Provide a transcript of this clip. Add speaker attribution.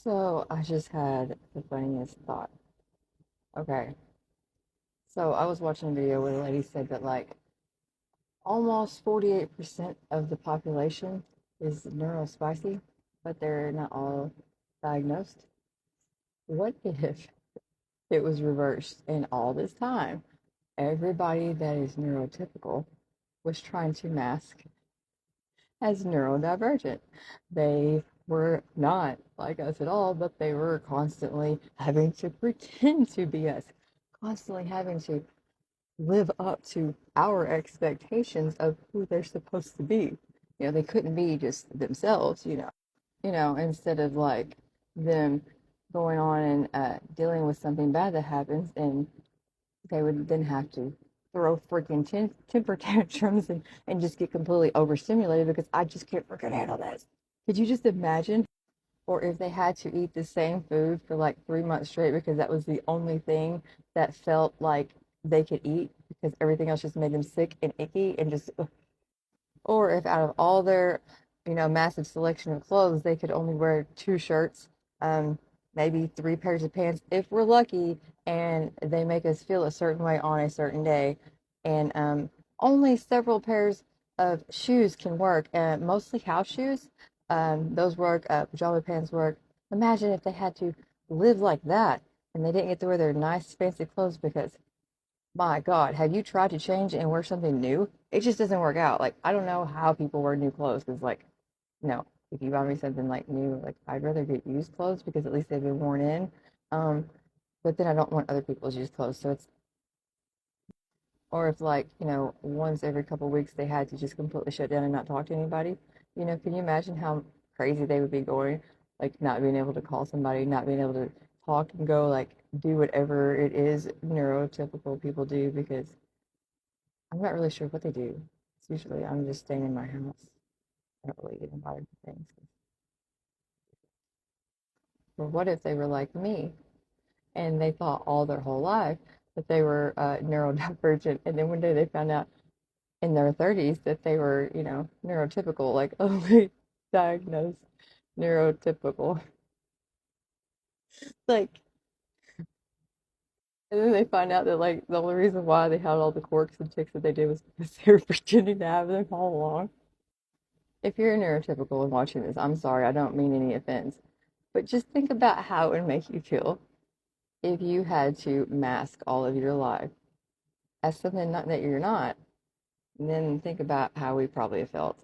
Speaker 1: So I just had the funniest thought. Okay, so I was watching a video where the lady said that almost 48% of the population is neurospicy, but they're not all diagnosed. What if it was reversed and all this time everybody that is neurotypical was trying to mask as neurodivergent? They were not like us at all, but they were constantly having to pretend to be us, constantly having to live up to our expectations of who they're supposed to be. They couldn't be just themselves, instead of like them going on and dealing with something bad that happens, and they would then have to throw freaking temper tantrums and just get completely overstimulated because I just can't freaking handle this. Could you just imagine? Or if they had to eat the same food for like 3 months straight because that was the only thing that felt like they could eat because everything else just made them sick and icky and just, ugh. Or if out of all their, massive selection of clothes, they could only wear two shirts, maybe three pairs of pants if we're lucky, and they make us feel a certain way on a certain day. And only several pairs of shoes can work, mostly house shoes. Those work, pajama pants work. Imagine if they had to live like that and they didn't get to wear their nice fancy clothes because my God, have you tried to change and wear something new? It just doesn't work out. Like, I don't know how people wear new clothes because, no, if you buy me something like new, like, I'd rather get used clothes because at least they've been worn in. Um, but then I don't want other people's used clothes. So it's, or if, like, once every couple of weeks they had to just completely shut down and not talk to anybody, can you imagine how crazy they would be going? Like, not being able to call somebody, not being able to talk and go, like, do whatever it is neurotypical people do because I'm not really sure what they do. It's usually I'm just staying in my house. I don't really get invited to things. Or what if they were like me and they thought all their whole life that they were neurodivergent, and then one day they found out in their 30s that they were, neurotypical, like only diagnosed neurotypical. Like, and then they find out that like the only reason why they had all the quirks and tics that they did was because they were pretending to have them all along. If you're neurotypical and watching this, I'm sorry, I don't mean any offense. But just think about how it would make you feel if you had to mask all of your life as something not that you're not. And then think about how we probably have felt.